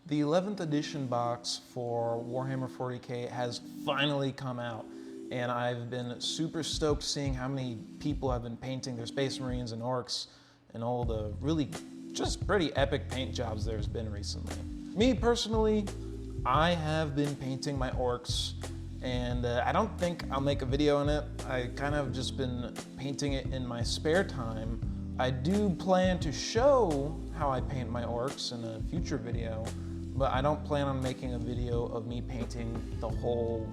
The 11th edition box for Warhammer 40k has finally come out, and I've been super stoked seeing how many people have been painting their Space Marines and Orcs and all the really just pretty epic paint jobs there's been recently. Me personally, I have been painting my Orcs, and I don't think I'll make a video on it. I kind of just been painting it in my spare time. I do plan to show how I paint my Orcs in a future video, but I don't plan on making a video of me painting the whole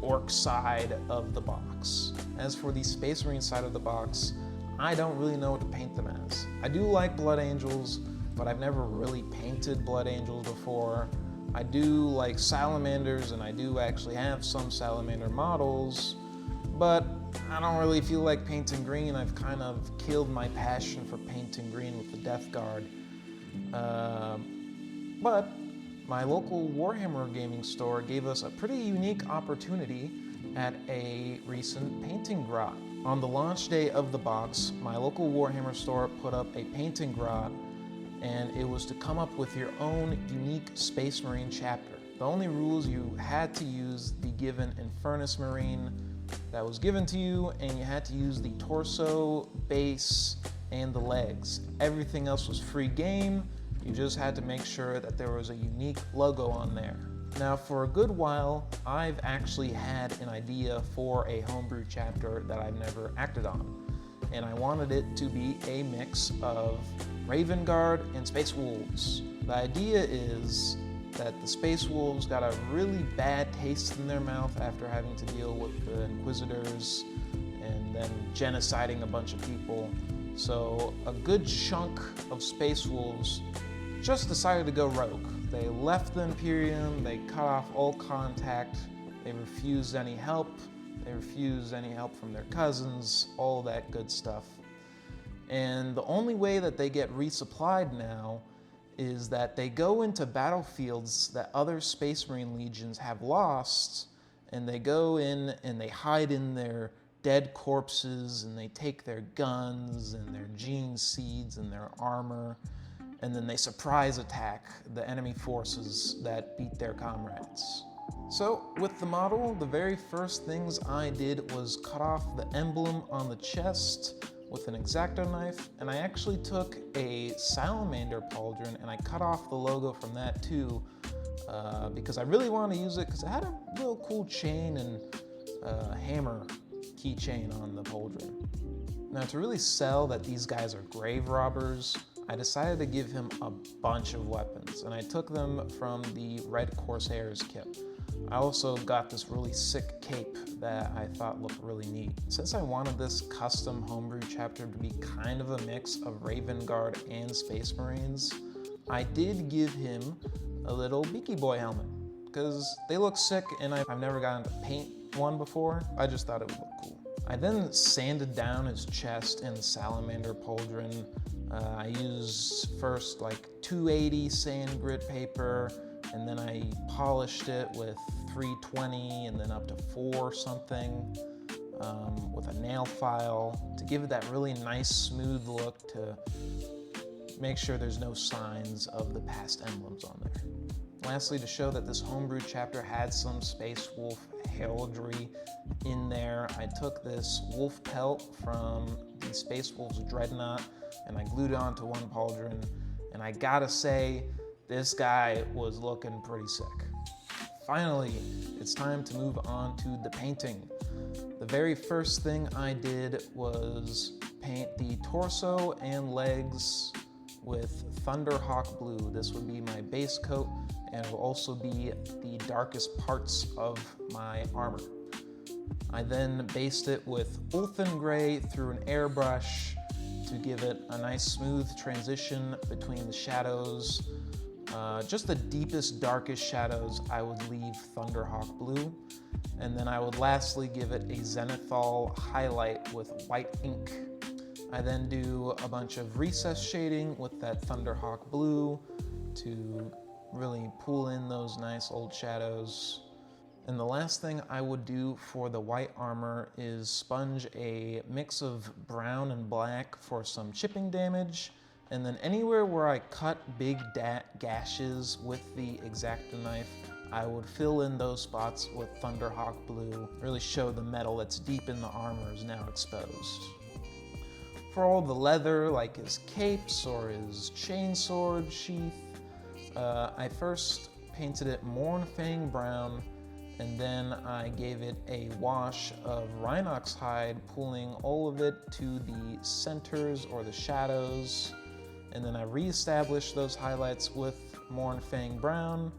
Orc side of the box. As for the Space Marine side of the box, I don't really know what to paint them as. I do like Blood Angels, but I've never really painted Blood Angels before. I do like Salamanders, and I do actually have some Salamander models, but I don't really feel like painting green. I've kind of killed my passion for painting green with the Death Guard. But my local Warhammer gaming store gave us a pretty unique opportunity at a recent painting grot. On the launch day of the box, my local Warhammer store put up a painting grot, and it was to come up with your own unique Space Marine chapter. The only rules: you had to use the given Infernus Marine that was given to you, and you had to use the torso, base, and the legs. Everything else was free game. You just had to make sure that there was a unique logo on there. Now, for a good while, I've actually had an idea for a homebrew chapter that I've never acted on, and I wanted it to be a mix of Raven Guard and Space Wolves. The idea is that the Space Wolves got a really bad taste in their mouth after having to deal with the Inquisitors and then genociding a bunch of people. So a good chunk of Space Wolves just decided to go rogue. They left the Imperium, they cut off all contact, they refused any help, from their cousins, all that good stuff. And the only way that they get resupplied now is that they go into battlefields that other Space Marine legions have lost, and they go in and they hide in their dead corpses, and they take their guns and their gene seeds and their armor, and then they surprise attack the enemy forces that beat their comrades. So with the model, the very first things I did was cut off the emblem on the chest with an X-Acto knife, and I actually took a Salamander pauldron and I cut off the logo from that too, because I really wanted to use it because it had a real cool chain and hammer keychain on the pauldron. Now, to really sell that these guys are grave robbers, I decided to give him a bunch of weapons, and I took them from the Red Corsairs kit. I also got this really sick cape that I thought looked really neat. Since I wanted this custom homebrew chapter to be kind of a mix of Raven Guard and Space Marines, I did give him a little Beaky Boy helmet, because they look sick and I've never gotten to paint one before. I just thought it would look cool. I then sanded down his chest in the Salamander pauldron. I used first like 280 sand grit paper, and then I polished it with 320 and then up to 4 something with a nail file to give it that really nice smooth look, to make sure there's no signs of the past emblems on there. Lastly, to show that this homebrew chapter had some Space Wolf heraldry in there, I took this wolf pelt from the Space Wolves Dreadnought and I glued it onto one pauldron, and I gotta say, this guy was looking pretty sick. Finally, it's time to move on to the painting. The very first thing I did was paint the torso and legs with Thunderhawk blue. This would be my base coat, and it will also be the darkest parts of my armor. I then based it with Ulthen Gray through an airbrush to give it a nice smooth transition between the shadows. Just the deepest, darkest shadows I would leave Thunderhawk blue, and then I would lastly give it a Zenithal highlight with white ink. I then do a bunch of recess shading with that Thunderhawk blue to really pull in those nice old shadows. And the last thing I would do for the white armor is sponge a mix of brown and black for some chipping damage, And then anywhere where I cut big gashes with the X-Acto knife, I would fill in those spots with Thunderhawk Blue, really show the metal that's deep in the armor is now exposed. For all the leather, like his capes or his chainsword sheath, I first painted it Mournfang brown, and then I gave it a wash of Rhinox hide, pulling all of it to the centers or the shadows, and then I reestablished those highlights with Mournfang brown,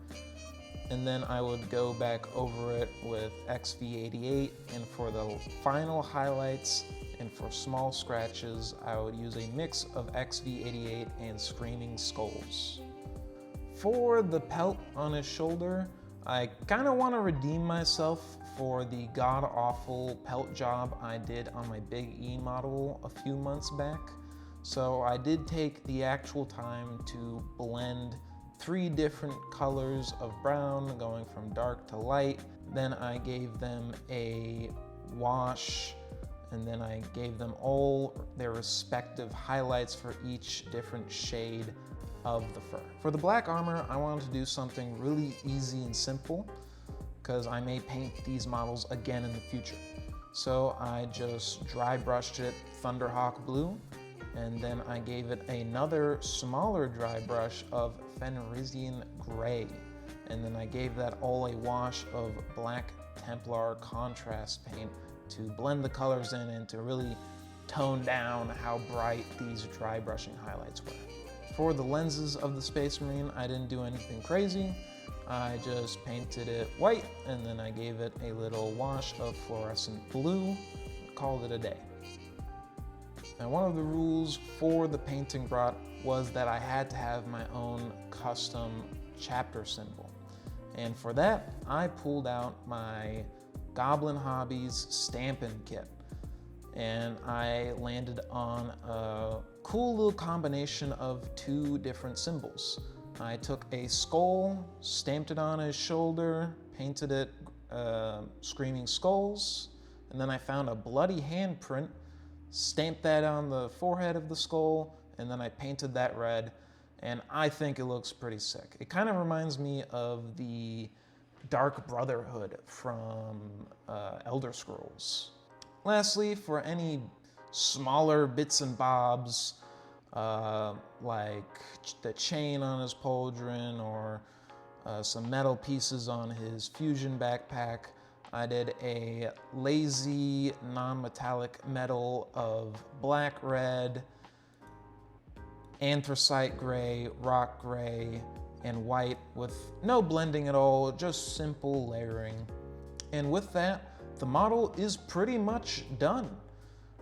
and then I would go back over it with XV88, and for the final highlights and for small scratches, I would use a mix of XV88 and Screaming Skulls. For the pelt on his shoulder, I kind of want to redeem myself for the god-awful pelt job I did on my Big E model a few months back. So I did take the actual time to blend 3 different colors of brown, going from dark to light. Then I gave them a wash, and then I gave them all their respective highlights for each different shade of the fur. For the black armor, I wanted to do something really easy and simple, because I may paint these models again in the future. So I just dry brushed it Thunderhawk Blue, and then I gave it another smaller dry brush of Fenrisian Gray, and then I gave that all a wash of Black Templar contrast paint to blend the colors in and to really tone down how bright these dry brushing highlights were. For the lenses of the Space Marine, I didn't do anything crazy. I just painted it white, and then I gave it a little wash of fluorescent blue, called it a day. Now, one of the rules for the painting grot was that I had to have my own custom chapter symbol. And for that, I pulled out my Goblin Hobbies stamping kit. And I landed on a cool little combination of 2 different symbols. I took a skull, stamped it on his shoulder, painted it Screaming Skulls, and then I found a bloody handprint, stamped that on the forehead of the skull, and then I painted that red, and I think it looks pretty sick. It kind of reminds me of the Dark Brotherhood from Elder Scrolls. Lastly, for any smaller bits and bobs, like the chain on his pauldron or some metal pieces on his fusion backpack, I did a lazy non-metallic metal of black, red, anthracite gray, rock gray, and white with no blending at all, just simple layering. And with that, the model is pretty much done.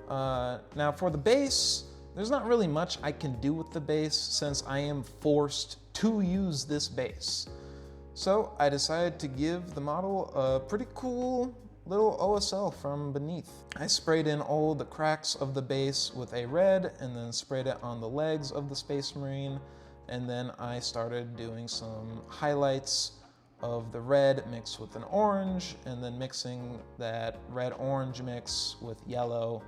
Now for the base, there's not really much I can do with the base since I am forced to use this base. So I decided to give the model a pretty cool little OSL from beneath. I sprayed in all the cracks of the base with a red, and then sprayed it on the legs of the Space Marine, and then I started doing some highlights of the red mixed with an orange, and then mixing that red-orange mix with yellow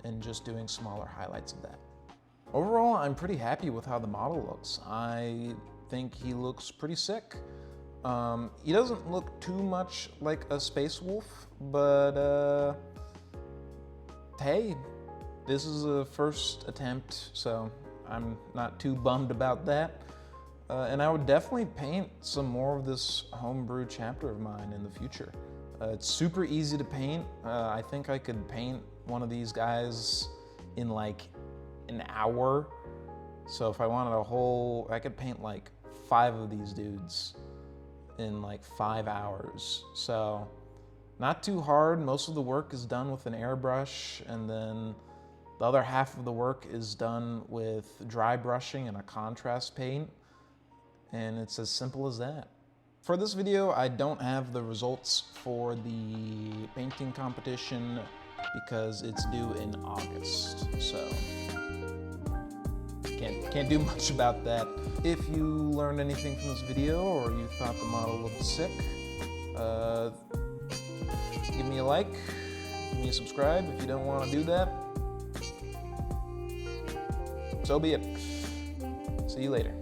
and just doing smaller highlights of that. Overall, I'm pretty happy with how the model looks. I think he looks pretty sick. He doesn't look too much like a Space Wolf, but hey, this is a first attempt, so I'm not too bummed about that. And I would definitely paint some more of this homebrew chapter of mine in the future. It's super easy to paint. I think I could paint one of these guys in like an hour. So if I wanted a whole, I could paint like 5 of these dudes in like 5 hours. So not too hard. Most of the work is done with an airbrush, and then the other half of the work is done with dry brushing and a contrast paint. And it's as simple as that. For this video, I don't have the results for the painting competition because it's due in August, so can't do much about that. If you learned anything from this video or you thought the model looked sick, give me a like, give me a subscribe. If you don't want to do that, so be it. See you later.